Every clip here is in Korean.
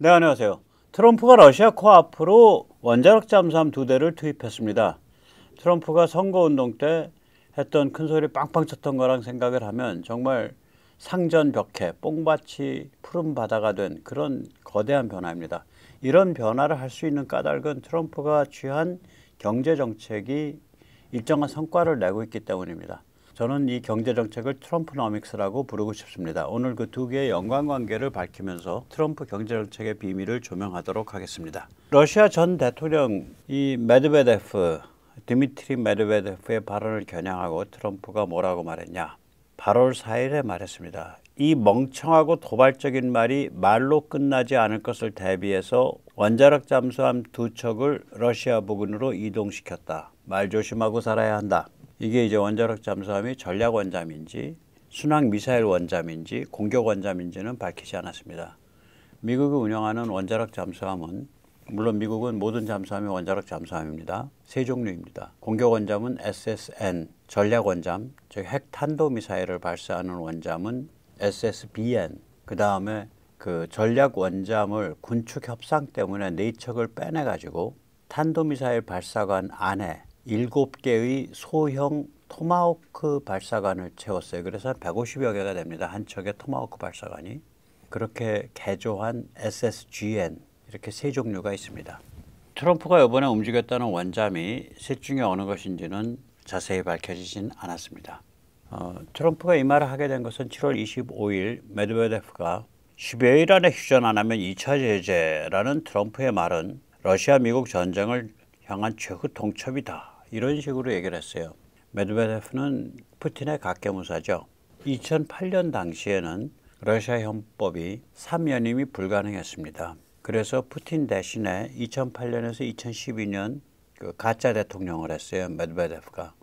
네, 안녕하세요. 트럼프가 러시아 코앞으로 원자력 잠수함 2대를 투입했습니다. 트럼프가 선거운동 때 했던 큰소리 빵빵 쳤던 거랑 생각을 하면 정말 상전벽해, 뽕밭이 푸른 바다가 된 그런 거대한 변화입니다. 이런 변화를 할 수 있는 까닭은 트럼프가 취한 경제정책이 일정한 성과를 내고 있기 때문입니다. 저는 이 경제정책을 트럼프노믹스라고 부르고 싶습니다. 오늘 그 두 개의 연관관계를 밝히면서 트럼프 경제정책의 비밀을 조명하도록 하겠습니다. 러시아 전 대통령 이 드미트리 메드베데프의 발언을 겨냥하고 트럼프가 뭐라고 말했냐. 8월 4일에 말했습니다. 이 멍청하고 도발적인 말이 말로 끝나지 않을 것을 대비해서 원자력 잠수함 2척을 러시아 부근으로 이동시켰다. 말 조심하고 살아야 한다. 이게 이제 원자력 잠수함이 전략 원잠인지 순항 미사일 원잠인지 공격 원잠인지는 밝히지 않았습니다. 미국이 운영하는 원자력 잠수함은 물론 미국은 모든 잠수함이 원자력 잠수함입니다. 세 종류입니다. 공격 원잠은 SSN, 전략 원잠, 즉 핵 탄도 미사일을 발사하는 원잠은 SSBN. 그 다음에 그 전략 원잠을 군축 협상 때문에 4척을 빼내 가지고 탄도 미사일 발사관 안에 7개의 소형 토마호크 발사관을 채웠어요. 그래서 150여 개가 됩니다. 한 척의 토마호크 발사관이. 그렇게 개조한 SSGN 이렇게 세 종류가 있습니다. 트럼프가 이번에 움직였다는 원잠이 셋 중에 어느 것인지는 자세히 밝혀지진 않았습니다. 트럼프가 이 말을 하게 된 것은 7월 25일 메드베데프가 10여일 안에 휴전 안 하면 2차 제재라는 트럼프의 말은 러시아 미국 전쟁을 향한 최후 통첩이다. 이런 식으로 얘기를 했어요. 메드베데프는 푸틴의 각계무사죠. 2008년 당시에는 러시아 헌법이 3연임이 불가능했습니다. 그래서 푸틴 대신에 2008년에서 2012년 그 가짜 대통령을 했어요. 메드베데프가.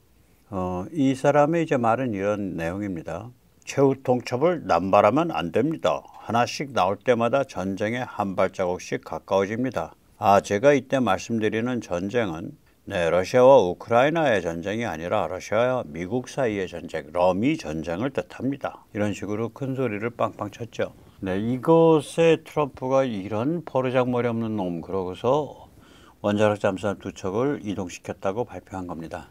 이 사람의 이제 말은 이런 내용입니다. 최후 통첩을 남발하면 안 됩니다. 하나씩 나올 때마다 전쟁에 한 발자국씩 가까워집니다. 제가 이때 말씀드리는 전쟁은 러시아와 우크라이나의 전쟁이 아니라 러시아와 미국 사이의 전쟁, 러미 전쟁을 뜻합니다. 이런 식으로 큰 소리를 빵빵 쳤죠. 이것에 트럼프가 이런 버르장머리 없는 놈 그러고서 원자력 잠수함 2척을 이동시켰다고 발표한 겁니다.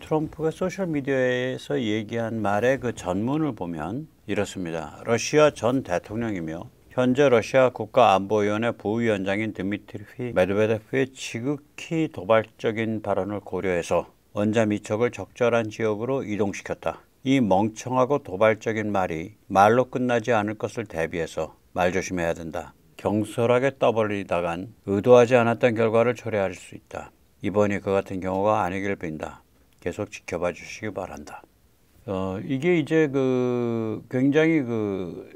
트럼프가 소셜미디어에서 얘기한 말의 그 전문을 보면 이렇습니다. 러시아 전 대통령이며 현재 러시아 국가안보위원회 부위원장인 드미트리 메드베데프의 지극히 도발적인 발언을 고려해서 원잠 2척을 적절한 지역으로 이동시켰다. 이 멍청하고 도발적인 말이 말로 끝나지 않을 것을 대비해서 말 조심해야 된다. 경솔하게 떠벌리다간 의도하지 않았던 결과를 초래할 수 있다. 이번이 그 같은 경우가 아니길 빈다. 계속 지켜봐 주시기 바란다. 이게 이제 굉장히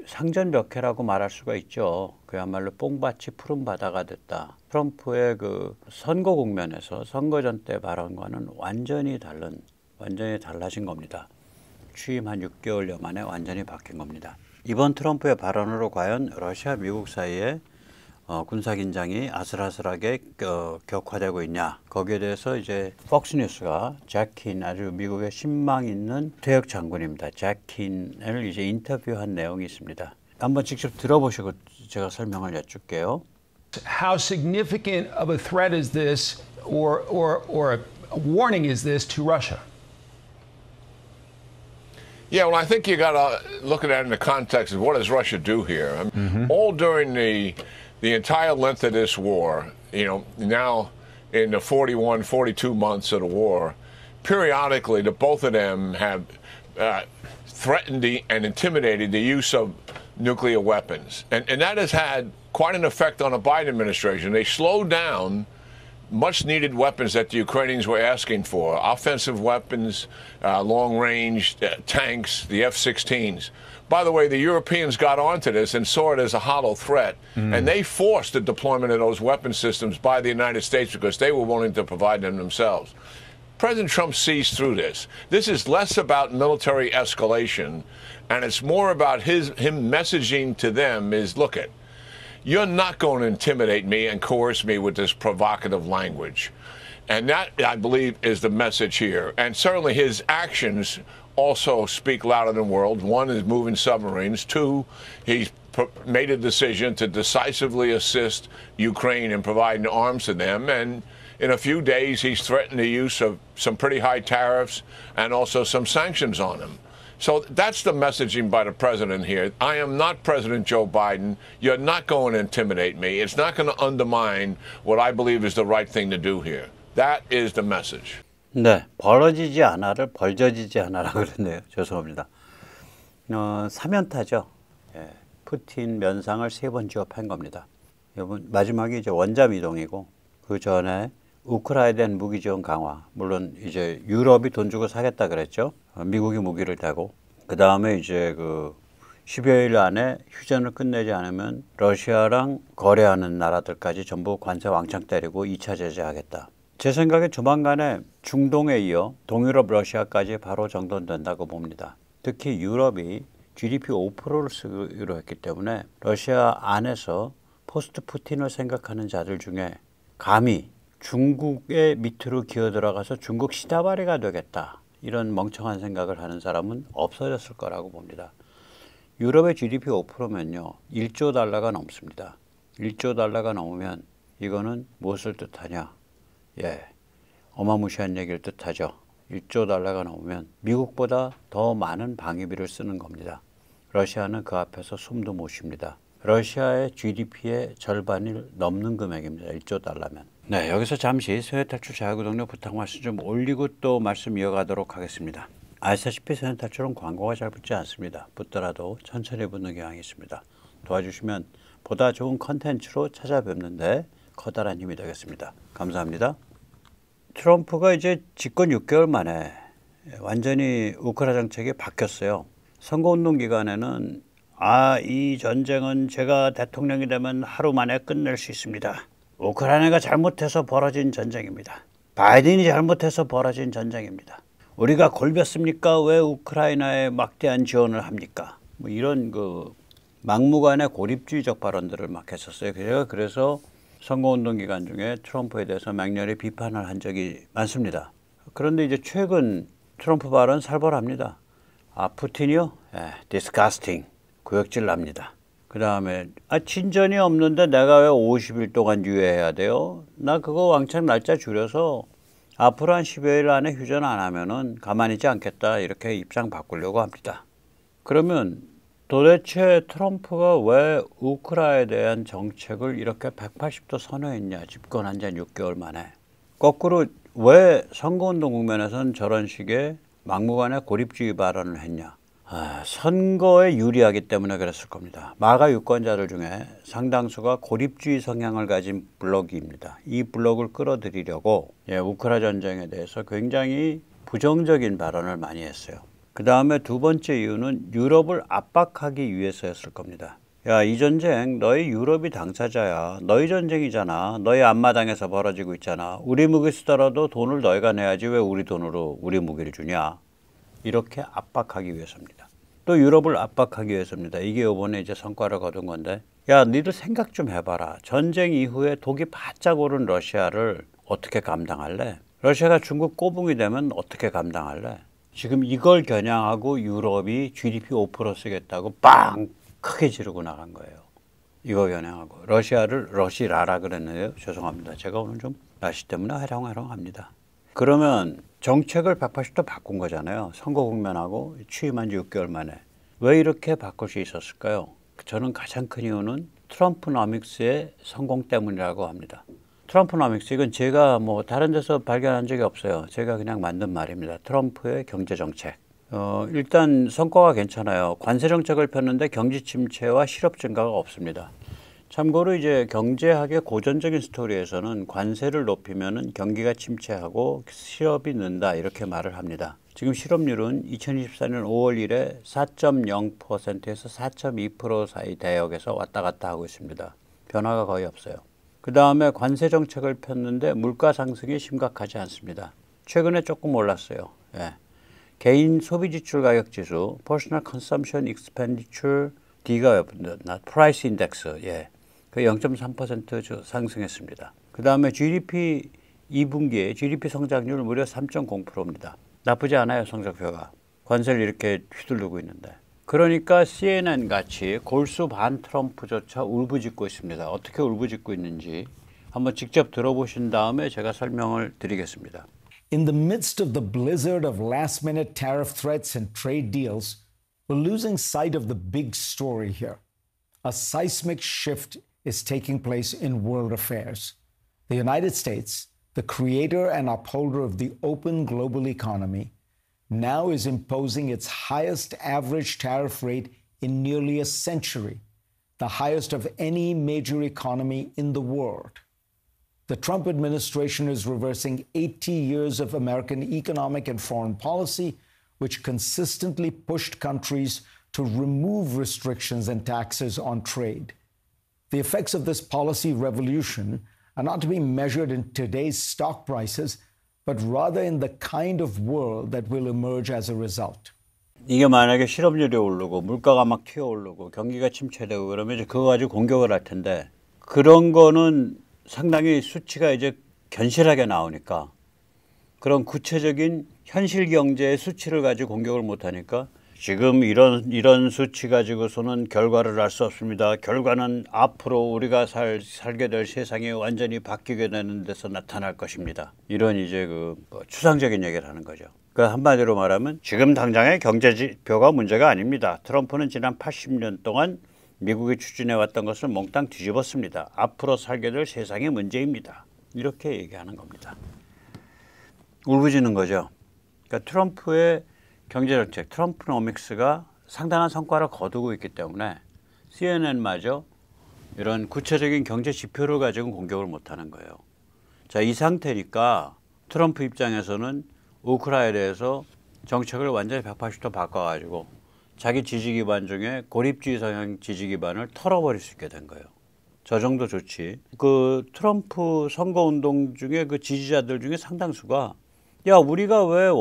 상전벽해라고 말할 수가 있죠. 그야말로 뽕밭이 푸른 바다가 됐다. 트럼프의 선거 국면에서 선거전 때 발언과는 완전히 달라진 겁니다. 취임 한 6개월여 만에 완전히 바뀐 겁니다. 이번 트럼프의 발언으로 과연 러시아 미국 사이에 군사 긴장이 아슬아슬하게 격화되고 있냐. 거기에 대해서 이제 폭스뉴스가 잭 킨, 아주 미국의 신망 있는 퇴역 장군입니다. 잭 킨을 이제 인터뷰한 내용이 있습니다. 한번 직접 들어보시고 제가 설명을 여쭐게요. How significant of a threat is this or a warning is this to Russia? Yeah, well, I think you got to look at it in the context of what does Russia do here. All during the entire length of this war, now in the 41, 42 months of the war, periodically the both of them have threatened and intimidated the use of nuclear weapons. And that has had quite an effect on the Biden administration. They slowed down much-needed weapons that the Ukrainians were asking for, offensive weapons, long-range tanks, the F-16s. By the way, the Europeans got onto this and saw it as a hollow threat, and they forced the deployment of those weapon systems by the United States because they were willing to provide them themselves. President Trump sees through this. This is less about military escalation, and it's more about him messaging to them is, look it, you're not going to intimidate me and coerce me with this provocative language. And that, I believe, is the message here. And certainly his actions also speak louder than words. One is moving submarines. Two, he's made a decision to decisively assist Ukraine in providing arms to them. And in a few days, he's threatened the use of some pretty high tariffs and also some sanctions on them. So that's the messaging by the president here. I am not President Joe Biden. You're not going to intimidate me. It's not going to undermine what I believe is the right thing to do here. That is the message. 네, 벌어지지 않아를 벌져지지 않아라 그랬네요. 죄송합니다. 사면타죠. 예, 푸틴 면상을 3번 쥐어 팬 겁니다. 이번 마지막에 이제 원잠 이동이고 그 전에 우크라이나에 대한 무기 지원 강화. 물론 이제 유럽이 돈 주고 사겠다 그랬죠. 미국이 무기를 대고 그 다음에 이제 그 10여일 안에 휴전을 끝내지 않으면 러시아랑 거래하는 나라들까지 전부 관세 왕창 때리고 2차 제재하겠다. 제 생각에 조만간에 중동에 이어 동유럽 러시아까지 바로 정돈된다고 봅니다. 특히 유럽이 GDP 5%를 쓰기로 했기 때문에 러시아 안에서 포스트 푸틴을 생각하는 자들 중에 감히 중국의 밑으로 기어 들어가서 중국 시다바리가 되겠다. 이런 멍청한 생각을 하는 사람은 없어졌을 거라고 봅니다. 유럽의 GDP 5%면요. 1조 달러가 넘습니다. 1조 달러가 넘으면 이거는 무엇을 뜻하냐? 예, 어마무시한 얘기를 뜻하죠. 1조 달러가 넘으면 미국보다 더 많은 방위비를 쓰는 겁니다. 러시아는 그 앞에서 숨도 못 쉽니다. 러시아의 GDP의 절반을 넘는 금액입니다. 1조 달러면. 네, 여기서 잠시 세뇌탈출 자유구독료 부탁 말씀 좀 올리고 또 말씀 이어가도록 하겠습니다. 아시다시피 세뇌탈출은 광고가 잘 붙지 않습니다. 붙더라도 천천히 붙는 경향이 있습니다. 도와주시면 보다 좋은 컨텐츠로 찾아뵙는데 커다란 힘이 되겠습니다. 감사합니다. 트럼프가 이제 집권 6개월 만에 완전히 우크라이나 정책이 바뀌었어요. 선거운동 기간에는 이 전쟁은 제가 대통령이 되면 하루 만에 끝낼 수 있습니다. 우크라이나가 잘못해서 벌어진 전쟁입니다. 바이든이 잘못해서 벌어진 전쟁입니다. 우리가 골볐습니까? 왜 우크라이나에 막대한 지원을 합니까? 뭐 이런 그 막무가내 고립주의적 발언들을 막 했었어요. 제가 그래서 선거운동 기간 중에 트럼프에 대해서 맹렬히 비판을 한 적이 많습니다. 그런데 이제 최근 트럼프 발언 살벌합니다. 푸틴이요? disgusting. 구역질 납니다. 그 다음에 진전이 없는데 내가 왜 50일 동안 유예해야 돼요? 나 그거 왕창 날짜 줄여서 앞으로 한 10여일 안에 휴전 안 하면은 가만히 있지 않겠다. 이렇게 입장 바꾸려고 합니다. 그러면 도대체 트럼프가 왜 우크라이나에 대한 정책을 이렇게 180도 선회했냐? 집권한 지 6개월 만에. 거꾸로 왜 선거운동 국면에서는 저런 식의 막무가내 고립주의 발언을 했냐? 선거에 유리하기 때문에 그랬을 겁니다. 마가 유권자들 중에 상당수가 고립주의 성향을 가진 블로그입니다. 이 블로그를 끌어들이려고 우크라이나 전쟁에 대해서 굉장히 부정적인 발언을 많이 했어요. 그 다음에 두 번째 이유는 유럽을 압박하기 위해서였을 겁니다. 야, 이 전쟁 너희 유럽이 당사자야. 너희 전쟁이잖아. 너희 앞마당에서 벌어지고 있잖아. 우리 무기 쓰더라도 돈을 너희가 내야지 왜 우리 돈으로 우리 무기를 주냐. 이렇게 압박하기 위해서입니다. 또 유럽을 압박하기 위해서입니다. 이게 이번에 이제 성과를 거둔 건데, 야, 니들 생각 좀 해봐라. 전쟁 이후에 독이 바짝 오른 러시아를 어떻게 감당할래? 러시아가 중국 꼬붕이 되면 어떻게 감당할래? 지금 이걸 겨냥하고 유럽이 GDP 5% 쓰겠다고 빵 크게 지르고 나간 거예요. 이거 겨냥하고 러시아를 러시라라 그랬는데요. 죄송합니다. 제가 오늘 좀 날씨 때문에 해롱해롱합니다. 그러면 정책을 180도 바꾼 거잖아요. 선거 국면하고 취임한 지 6개월 만에. 왜 이렇게 바꿀 수 있었을까요? 저는 가장 큰 이유는 트럼프노믹스의 성공 때문이라고 합니다. 트럼프노믹스, 이건 제가 뭐 다른 데서 발견한 적이 없어요. 제가 그냥 만든 말입니다. 트럼프의 경제정책. 일단 성과가 괜찮아요. 관세 정책을 폈는데 경제 침체와 실업 증가가 없습니다. 참고로 이제 경제학의 고전적인 스토리에서는 관세를 높이면은 경기가 침체하고 실업이 는다 이렇게 말을 합니다. 지금 실업률은 2024년 5월 1일 4.0%에서 4.2% 사이 대역에서 왔다 갔다 하고 있습니다. 변화가 거의 없어요. 그 다음에 관세 정책을 폈는데 물가 상승이 심각하지 않습니다. 최근에 조금 올랐어요. 개인 소비 지출 가격 지수, Personal Consumption Expenditure D가 Price Index, 그 0.3% 상승했습니다. 그 다음에 GDP 2분기에 GDP 성장률 무려 3.0%입니다. 나쁘지 않아요, 성적표가. 관세를 이렇게 휘두르고 있는데. 그러니까 CNN 같이 골수 반 트럼프조차 울부짖고 있습니다. 어떻게 울부짖고 있는지 한번 직접 들어보신 다음에 제가 설명을 드리겠습니다. In the midst of the blizzard of last-minute tariff threats and trade deals, we're losing sight of the big story here. A seismic shift is taking place in world affairs. The United States, the creator and upholder of the open global economy, now is imposing its highest average tariff rate in nearly a century, the highest of any major economy in the world. The Trump administration is reversing 80 years of American economic and foreign policy, which consistently pushed countries to remove restrictions and taxes on trade. The effects of this policy revolution are not to be measured in today's stock prices, but rather in the kind of world that will emerge as a result. 이게 만약에 실업률이 오르고 물가가 막 튀어오르고 경기가 침체되고 그러면 이제 그거 가지고 공격을 할 텐데 그런 거는 상당히 수치가 이제 견실하게 나오니까 그런 구체적인 현실 경제의 수치를 가지고 공격을 못 하니까 지금 이런 수치 가지고서는 결과를 알 수 없습니다. 결과는 앞으로 우리가 살게 될 세상이 완전히 바뀌게 되는 데서 나타날 것입니다. 이런 이제 추상적인 얘기를 하는 거죠. 그러니까 한마디로 말하면 지금 당장의 경제 지표가 문제가 아닙니다. 트럼프는 지난 80년 동안 미국이 추진해왔던 것을 몽땅 뒤집었습니다. 앞으로 살게 될 세상이 문제입니다. 이렇게 얘기하는 겁니다. 울부짖는 거죠. 그러니까 트럼프의 경제정책, 트럼프노믹스가 상당한 성과를 거두고 있기 때문에 CNN마저 이런 구체적인 경제 지표를 가지고 공격을 못하는 거예요. 자, 이 상태니까 트럼프 입장에서는 우크라이나에 대해서 정책을 완전히 180도 바꿔가지고 자기 지지 기반 중에 고립주의 성향 지지 기반을 털어버릴 수 있게 된 거예요. 저 정도 좋지. 그 트럼프 선거운동 중에 그 지지자들 중에 상당수가 야, 우리가 왜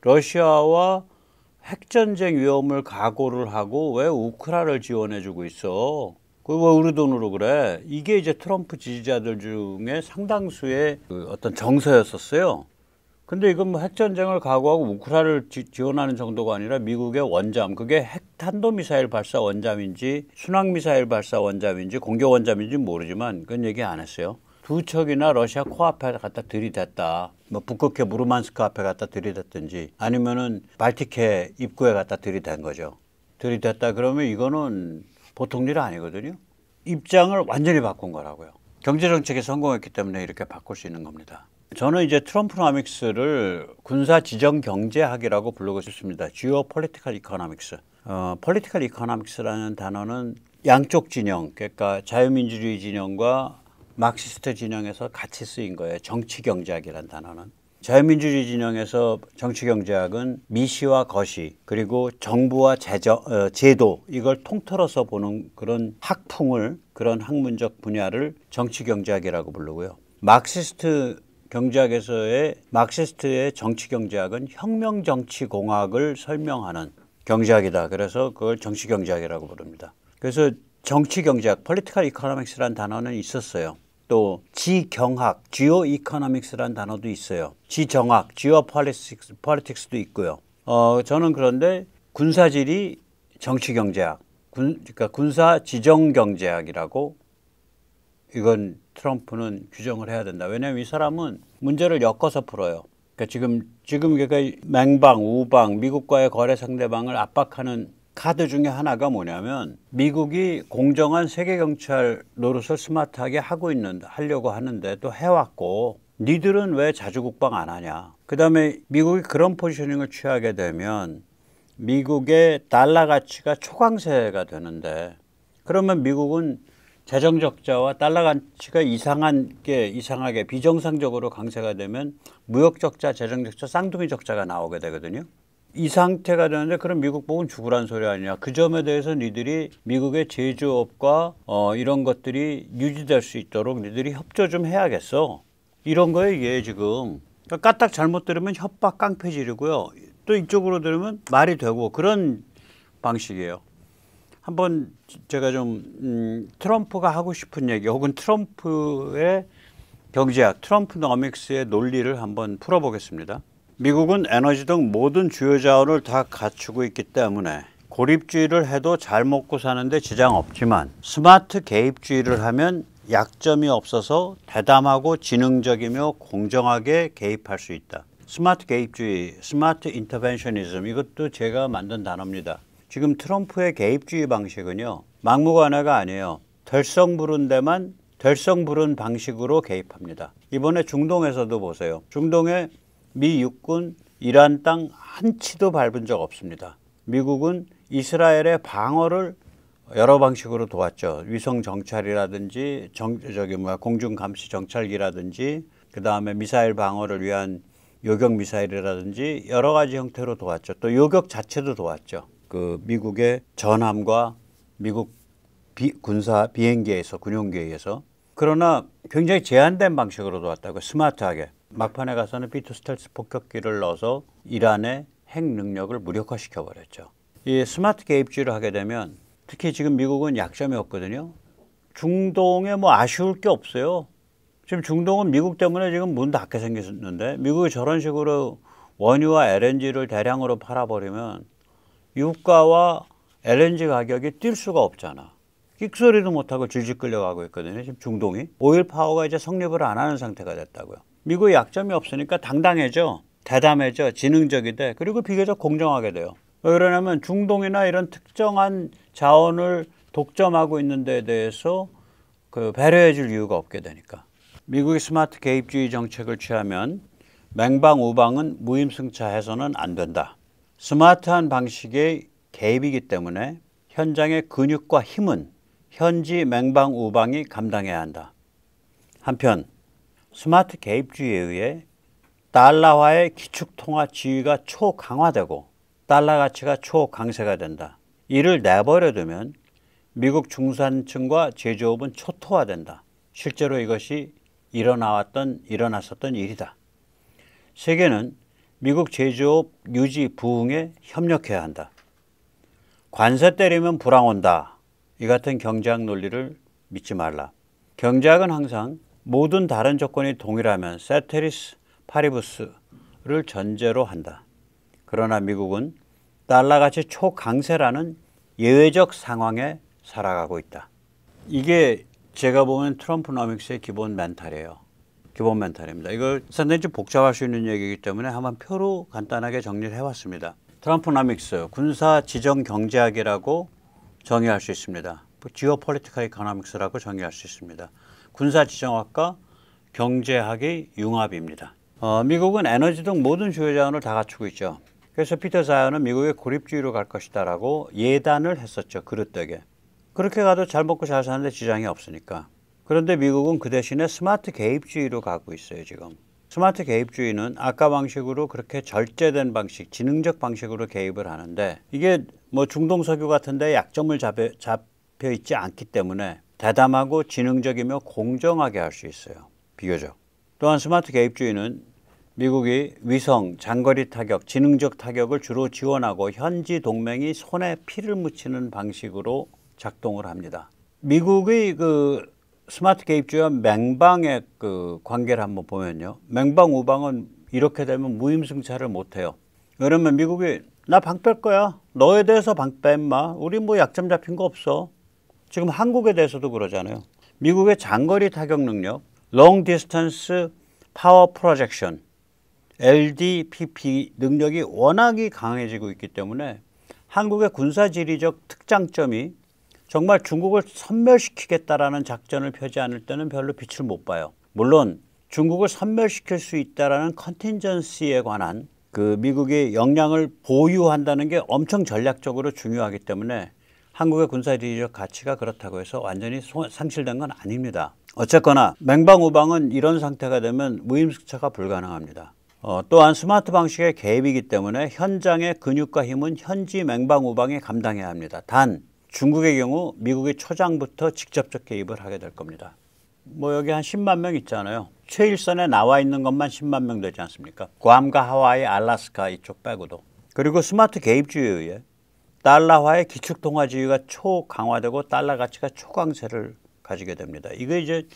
러시아와 핵전쟁 위험을 각오를 하고 왜 우크라이나를 지원해주고 있어? 그 왜 우리 돈으로 그래? 이게 이제 트럼프 지지자들 중에 상당수의 어떤 정서였었어요. 근데 이건 뭐 핵전쟁을 각오하고 우크라이나를 지원하는 정도가 아니라 미국의 원잠, 그게 핵탄도미사일 발사 원잠인지 순항미사일 발사 원잠인지 공격 원잠인지 모르지만 그건 얘기 안 했어요. 두 척이나 러시아 코앞에 갖다 들이댔다. 뭐 북극해 무르만스크 앞에 갖다 들이댔든지 아니면은 발틱해 입구에 갖다 들이댄 거죠. 들이댔다 그러면 이거는 보통 일 아니거든요. 입장을 완전히 바꾼 거라고요. 경제정책에 성공했기 때문에 이렇게 바꿀 수 있는 겁니다. 저는 이제 트럼프노믹스를 군사지정경제학이라고 부르고 싶습니다. Geopolitical Economics. Political Economics라는 단어는 양쪽 진영, 그러니까 자유민주주의 진영과 막시스트 진영에서 같이 쓰인 거예요. 정치경제학이라는 단어는. 자유민주주의 진영에서 정치경제학은 미시와 거시 그리고 정부와 제도 이걸 통틀어서 보는 그런 학풍을 그런 학문적 분야를 정치경제학이라고 부르고요. 막시스트 경제학에서의 막시스트의 정치경제학은 혁명정치공학을 설명하는 경제학이다. 그래서 그걸 정치경제학이라고 부릅니다. 그래서 정치경제학, Political Economics라는 단어는 있었어요. 또 지경학, Geoeconomics라는 단어도 있어요. 지정학, Geopolitics도 있고요. 저는 그런데 군사지리 정치경제학, 그러니까 군사지정경제학이라고 이건 트럼프는 규정을 해야 된다. 왜냐하면 이 사람은 문제를 엮어서 풀어요. 그러니까 지금 그러니까 맹방, 우방, 미국과의 거래 상대방을 압박하는 카드 중에 하나가 뭐냐면 미국이 공정한 세계 경찰 노릇을 스마트하게 하려고 하는데 또 해왔고 니들은 왜 자주국방 안 하냐. 그다음에 미국이 그런 포지셔닝을 취하게 되면 미국의 달러 가치가 초강세가 되는데 그러면 미국은 재정 적자와 달러 가치가 이상하게 비정상적으로 강세가 되면 무역 적자, 재정 적자, 쌍둥이 적자가 나오게 되거든요. 이 상태가 되는데 그럼 미국 보고는 죽으란 소리 아니냐. 그 점에 대해서 니들이 미국의 제조업과 이런 것들이 유지될 수 있도록 니들이 협조 좀 해야겠어. 이런 거에 이게 지금 그러니까 까딱 잘못 들으면 협박 깡패질이고요. 또 이쪽으로 들으면 말이 되고 그런 방식이에요. 한번 제가 좀 트럼프가 하고 싶은 얘기 혹은 트럼프의 경제학, 트럼프노믹스의 논리를 한번 풀어보겠습니다. 미국은 에너지 등 모든 주요 자원을 다 갖추고 있기 때문에 고립주의를 해도 잘 먹고 사는데 지장 없지만 스마트 개입주의를 하면 약점이 없어서 대담하고 지능적이며 공정하게 개입할 수 있다. 스마트 개입주의, 스마트 인터벤셔니즘, 이것도 제가 만든 단어입니다. 지금 트럼프의 개입주의 방식은요, 막무가내가 아니에요. 될성 부른 데만 될성 부른 방식으로 개입합니다. 이번에 중동에서도 보세요. 중동에 미 육군 이란 땅 한 치도 밟은 적 없습니다. 미국은 이스라엘의 방어를 여러 방식으로 도왔죠. 위성 정찰이라든지 공중 감시 정찰기라든지 그 다음에 미사일 방어를 위한 요격 미사일이라든지 여러 가지 형태로 도왔죠. 또 요격 자체도 도왔죠. 그 미국의 전함과 미국 군사 비행기에서 군용기에 의해서. 그러나 굉장히 제한된 방식으로 도왔다고. 스마트하게. 막판에 가서는 B2 스텔스 폭격기를 넣어서 이란의 핵 능력을 무력화시켜 버렸죠. 이 스마트 개입주의를 하게 되면 특히 지금 미국은 약점이 없거든요. 중동에 뭐 아쉬울 게 없어요. 지금 중동은 미국 때문에 지금 문 닫게 생겼는데 미국이 저런 식으로 원유와 LNG를 대량으로 팔아버리면 유가와 LNG 가격이 뛸 수가 없잖아. 끽소리도 못하고 질질 끌려가고 있거든요. 지금 중동이. 오일 파워가 이제 성립을 안 하는 상태가 됐다고요. 미국의 약점이 없으니까 당당해져. 대담해져. 지능적이 돼. 그리고 비교적 공정하게 돼요. 왜 그러냐면 중동이나 이런 특정한 자원을 독점하고 있는 데에 대해서 배려해 줄 이유가 없게 되니까. 미국이 스마트 개입주의 정책을 취하면 맹방우방은 무임승차해서는 안 된다. 스마트한 방식의 개입이기 때문에 현장의 근육과 힘은 현지 맹방우방이 감당해야 한다. 한편 스마트 개입주의에 의해 달러화의 기축통화 지위가 초강화되고 달러 가치가 초강세가 된다. 이를 내버려 두면 미국 중산층과 제조업은 초토화된다. 실제로 이것이 일어났었던 일이다. 세계는 미국 제조업 유지 부흥에 협력해야 한다. 관세 때리면 불황 온다. 이 같은 경제학 논리를 믿지 말라. 경제학은 항상 모든 다른 조건이 동일하면 세테리스 파리부스를 전제로 한다. 그러나 미국은 달러가치 초강세라는 예외적 상황에 살아가고 있다. 이게 제가 보면 트럼프노믹스의 기본 멘탈이에요. 기본 멘탈입니다. 이걸 상당히 좀 복잡할 수 있는 얘기이기 때문에 한번 표로 간단하게 정리를 해봤습니다. 트럼프노믹스, 군사 지정 경제학이라고 정의할 수 있습니다. 지오폴리티컬 이코노믹스라고 정의할 수 있습니다. 군사 지정학과 경제학의 융합입니다. 미국은 에너지 등 모든 주요 자원을 다 갖추고 있죠. 그래서 피터 자연은 미국의 고립주의로 갈 것이다라고 예단을 했었죠. 그릇되게. 그렇게 가도 잘 먹고 잘 사는데 지장이 없으니까. 그런데 미국은 그 대신에 스마트 개입주의로 가고 있어요. 지금. 스마트 개입주의는 아까 방식으로 그렇게 절제된 방식, 지능적 방식으로 개입을 하는데 이게 뭐 중동 석유 같은데 약점을 잡혀 있지 않기 때문에 대담하고 지능적이며 공정하게 할 수 있어요. 비교적. 또한 스마트 개입주의는 미국이 위성, 장거리 타격, 지능적 타격을 주로 지원하고 현지 동맹이 손에 피를 묻히는 방식으로 작동을 합니다. 미국의 스마트 개입주의와 맹방의 관계를 한번 보면요. 맹방 우방은 이렇게 되면 무임승차를 못해요. 그러면 미국이 나 방 뺄 거야. 너에 대해서 방 빼 임마. 우리 뭐 약점 잡힌 거 없어. 지금 한국에 대해서도 그러잖아요. 미국의 장거리 타격 능력, Long Distance Power Projection, LDPP 능력이 워낙이 강해지고 있기 때문에 한국의 군사지리적 특장점이 정말 중국을 섬멸시키겠다라는 작전을 펴지 않을 때는 별로 빛을 못 봐요. 물론 중국을 섬멸시킬 수 있다라는 컨틴전시에 관한 미국의 역량을 보유한다는 게 엄청 전략적으로 중요하기 때문에 한국의 군사지리적 가치가 그렇다고 해서 완전히 상실된 건 아닙니다. 어쨌거나 맹방우방은 이런 상태가 되면 무임승차가 불가능합니다. 또한 스마트 방식의 개입이기 때문에 현장의 근육과 힘은 현지 맹방우방이 감당해야 합니다. 단 중국의 경우 미국이 초장부터 직접적 개입을 하게 될 겁니다. 뭐 여기 한 10만 명 있잖아요. 최일선에 나와 있는 것만 10만 명 되지 않습니까? 괌과 하와이, 알래스카 이쪽 빼고도. 그리고 스마트 개입주의에 의해 달러화의 기축통화지위가 초강화되고 달러 가치가 초강세를 가지게 됩니다. 이게 이제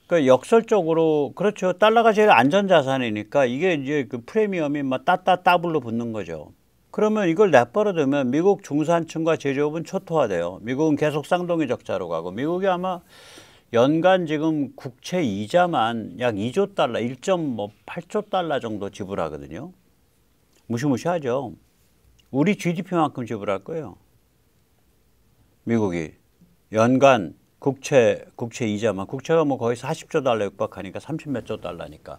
그러니까 역설적으로 그렇죠. 달러가 제일 안전 자산이니까 이게 이제 그 프리미엄이 막 따블로 붙는 거죠. 그러면 이걸 내버려두면 미국 중산층과 제조업은 초토화돼요. 미국은 계속 쌍둥이 적자로 가고 미국이 아마 연간 지금 국채 이자만 약 2조 달러, 1.8조 달러 정도 지불하거든요. 무시무시하죠. 우리 GDP만큼 지불할 거예요. 미국이 연간 국채 이자만 국채가 뭐 거의 40조 달러 육박하니까 30몇 조 달러니까.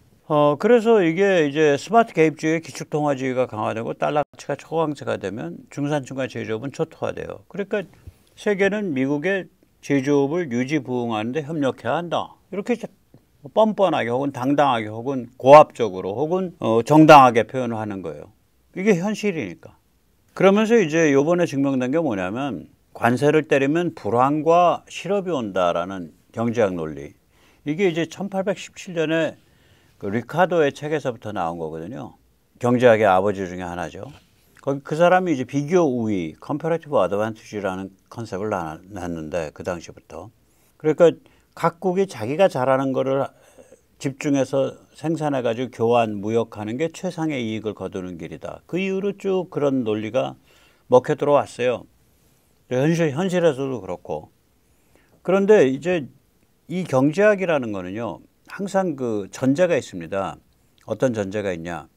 그래서 이게 이제 스마트 개입주의 기축통화주의가 강화되고 달러 가치가 초강세가 되면 중산층과 제조업은 초토화돼요. 그러니까 세계는 미국의 제조업을 유지 부흥하는데 협력해야 한다. 이렇게 뻔뻔하게 혹은 당당하게 혹은 고압적으로 혹은 정당하게 표현을 하는 거예요. 이게 현실이니까. 그러면서 이제 요번에 증명된 게 뭐냐면 관세를 때리면 불황과 실업이 온다라는 경제학 논리. 이게 이제 1817년에 그 리카도의 책에서부터 나온 거거든요. 경제학의 아버지 중에 하나죠. 거기 그 사람이 이제 비교 우위, 컴퍼레이티브 어드밴티지라는 컨셉을 놨는데 그 당시부터. 그러니까 각국이 자기가 잘하는 거를 집중해서 생산해가지고 교환, 무역하는 게 최상의 이익을 거두는 길이다. 그 이후로 쭉 그런 논리가 먹혀 들어왔어요. 현실에서도 그렇고. 그런데 이제 이 경제학이라는 거는요, 항상 그 전제가 있습니다. 어떤 전제가 있냐.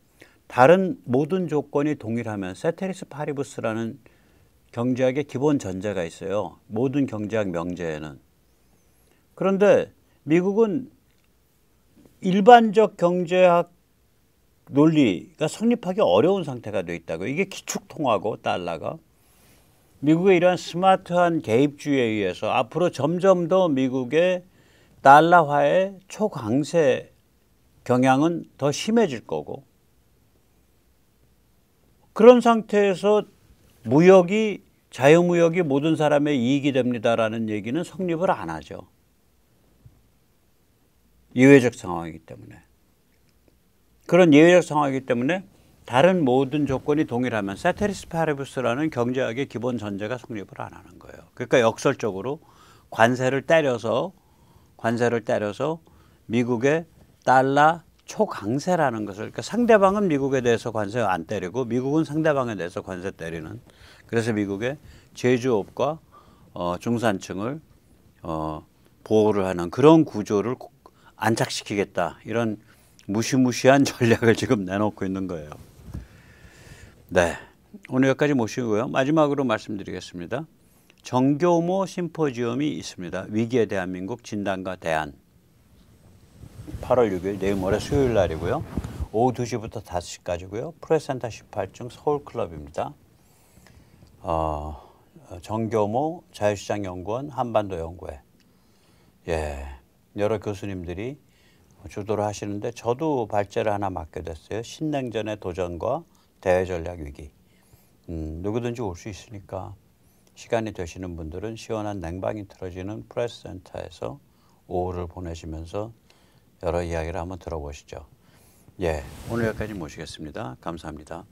다른 모든 조건이 동일하면 세테리스 파리부스라는 경제학의 기본 전제가 있어요. 모든 경제학 명제에는. 그런데 미국은 일반적 경제학 논리가 성립하기 어려운 상태가 돼 있다고. 이게 기축통화고 달러가. 미국의 이러한 스마트한 개입주의에 의해서 앞으로 점점 더 미국의 달러화의 초강세 경향은 더 심해질 거고 그런 상태에서 무역이 자유무역이 모든 사람의 이익이 됩니다라는 얘기는 성립을 안 하죠. 예외적 상황이기 때문에. 그런 예외적 상황이기 때문에 다른 모든 조건이 동일하면 세테리스 파리부스라는 경제학의 기본 전제가 성립을 안 하는 거예요. 그러니까 역설적으로 관세를 때려서 미국의 달러 초강세라는 것을, 그러니까 상대방은 미국에 대해서 관세 안 때리고 미국은 상대방에 대해서 관세 때리는, 그래서 미국의 제조업과 중산층을 보호를 하는 그런 구조를 안착시키겠다, 이런 무시무시한 전략을 지금 내놓고 있는 거예요. 네, 오늘 여기까지 모시고요. 마지막으로 말씀드리겠습니다. 정교모 심포지엄이 있습니다. 위기의 대한민국 진단과 대안. 8월 6일, 내일 모레 수요일 날이고요. 오후 2시부터 5시까지고요. 프레스센터 18층 서울클럽입니다. 정교모 자유시장연구원 한반도연구회. 예, 여러 교수님들이 주도를 하시는데 저도 발제를 하나 맡게 됐어요. 신냉전의 도전과 대외전략 위기. 누구든지 올 수 있으니까 시간이 되시는 분들은 시원한 냉방이 틀어지는 프레스센터에서 오후를 보내시면서 여러 이야기를 한번 들어보시죠. 예, 오늘 여기까지 모시겠습니다. 감사합니다.